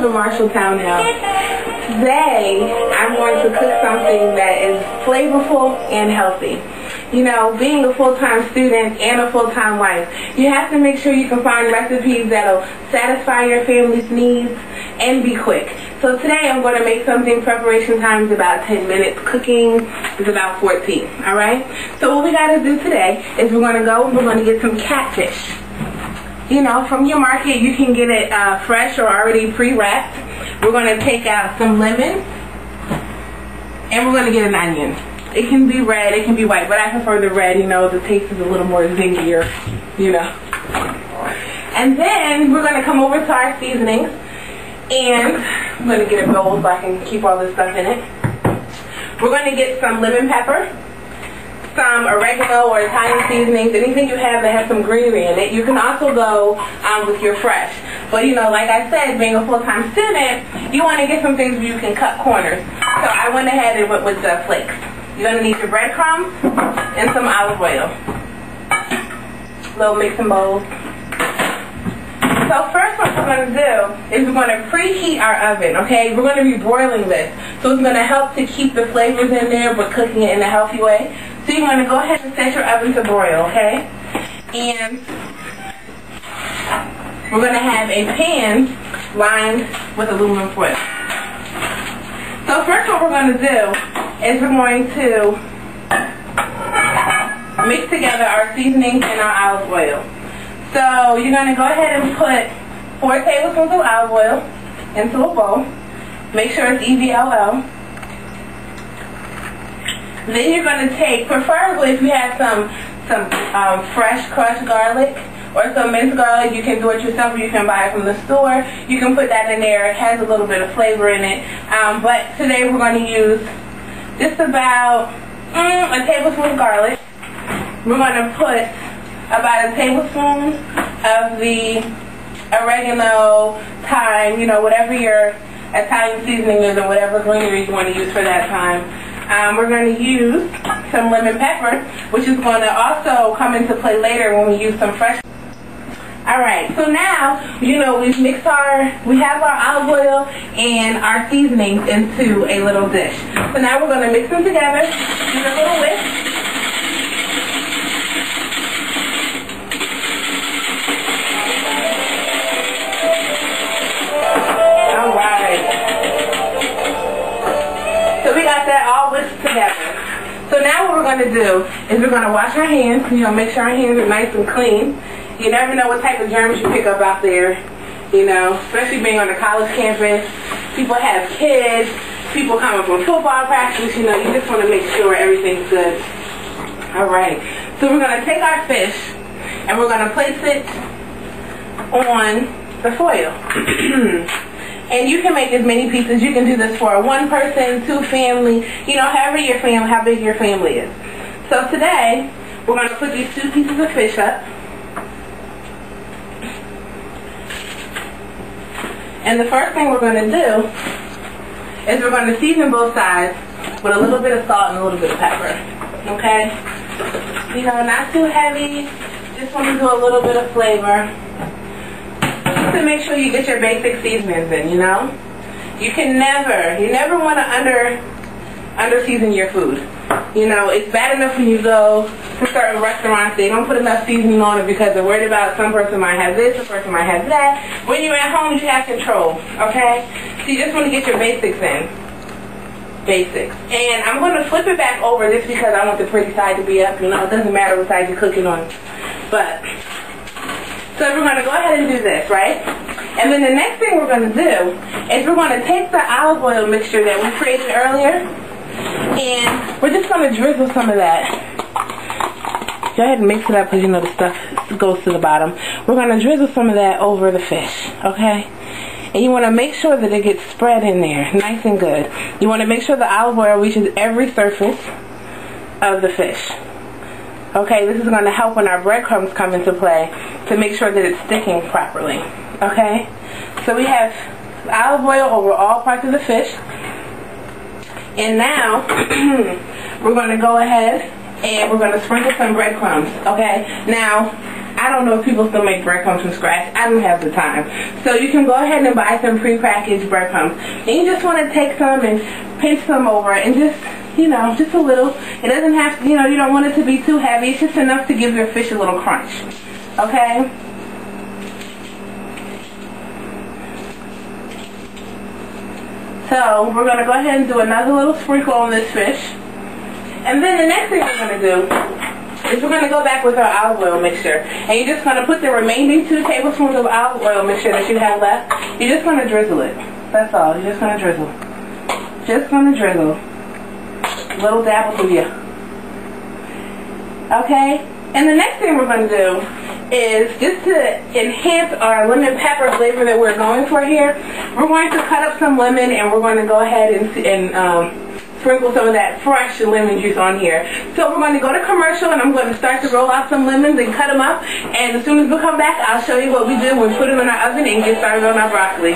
the Marshall Townhouse. Today, I'm going to cook something that is flavorful and healthy. You know, being a full-time student and a full-time wife, you have to make sure you can find recipes that'll satisfy your family's needs and be quick. So today I'm going to make something. Preparation time is about 10 minutes. Cooking is about 14. Alright? So what we got to do today is we're going to get some catfish. You know, from your market you can get it fresh or already pre-wrapped. We're going to take out some lemon and we're going to get an onion. It can be red, it can be white, but I prefer the red. You know, the taste is a little more zingier, you know. And then we're going to come over to our seasonings, and I'm going to get a bowl so I can keep all this stuff in it. We're going to get some lemon pepper, some oregano or Italian seasonings, anything you have that has some greenery in it. You can also go with your fresh. But you know, like I said, being a full-time student, you want to get some things where you can cut corners. So I went ahead and went with the flakes. You're going to need your breadcrumbs and some olive oil. Little mixing bowls. So first what we're going to do is we're going to preheat our oven, okay? We're going to be broiling this. So it's going to help to keep the flavors in there but cooking it in a healthy way. So you're going to go ahead and set your oven to broil, okay? And we're going to have a pan lined with aluminum foil. So first what we're going to do is we're going to mix together our seasonings and our olive oil. So you're going to go ahead and put 4 tablespoons of olive oil into a bowl. Make sure it's EVLL. Then you're going to take, preferably if you have some fresh crushed garlic or some minced garlic, you can do it yourself or you can buy it from the store. You can put that in there. It has a little bit of flavor in it. But today we're going to use just about a tablespoon of garlic. We're going to put about a tablespoon of the oregano, thyme, you know, whatever your Italian seasoning is or whatever greenery you want to use for that time. We're going to use some lemon pepper, which is going to also come into play later when we use some fresh. Alright, so now, you know, we have our olive oil and our seasonings into a little dish. So now we're going to mix them together, give a little whisk. Alright. So we got that all whisked together. So now what we're going to do is we're going to wash our hands, you know, make sure our hands are nice and clean. You never know what type of germs you pick up out there, you know, especially being on a college campus. People have kids, people coming from football practice, you know, you just want to make sure everything's good. Alright, so we're going to take our fish and we're going to place it on the foil. And you can make as many pieces. You can do this for 1 person, 2 family, you know, how big your family is. So today, we're going to put these 2 pieces of fish up. And the first thing we're going to do is we're going to season both sides with a little bit of salt and a little bit of pepper. Okay? You know, not too heavy. Just want to do a little bit of flavor. Just to make sure you get your basic seasonings in, you know? You never want to under-season your food. You know, it's bad enough when you go to certain restaurants, they don't put enough seasoning on it because they're worried about some person might have this, some person might have that. When you're at home, you have control, okay? So you just want to get your basics in. Basics. And I'm going to flip it back over just because I want the pretty side to be up. You know, it doesn't matter what side you're cooking on. But, so we're going to go ahead and do this, right? And then the next thing we're going to do is we're going to take the olive oil mixture that we created earlier, and we're just going to drizzle some of that. Go ahead and mix it up because you know the stuff goes to the bottom. We're going to drizzle some of that over the fish, okay? And you want to make sure that it gets spread in there, nice and good. You want to make sure the olive oil reaches every surface of the fish. Okay, this is going to help when our breadcrumbs come into play to make sure that it's sticking properly, okay? So we have olive oil over all parts of the fish. And now, we're going to go ahead and we're going to sprinkle some breadcrumbs, okay? Now, I don't know if people still make breadcrumbs from scratch. I don't have the time. So you can go ahead and buy some prepackaged breadcrumbs. And you just want to take some and pinch some over and just, you know, just a little. It doesn't have to, you know, you don't want it to be too heavy. It's just enough to give your fish a little crunch. Okay? So we're going to go ahead and do another little sprinkle on this fish. And then the next thing we're going to do is we're going to go back with our olive oil mixture. And you're just going to put the remaining 2 tablespoons of olive oil mixture that you have left. You're just going to drizzle it. That's all. You're just going to drizzle. Just going to drizzle. A little dab will do you. Okay? And the next thing we're going to do is, just to enhance our lemon pepper flavor that we're going for here, we're going to cut up some lemon and we're going to go ahead and sprinkle some of that fresh lemon juice on here. So we're going to go to commercial and I'm going to start to roll out some lemons and cut them up. And as soon as we come back, I'll show you what we do when we put them in our oven and get started on our broccoli.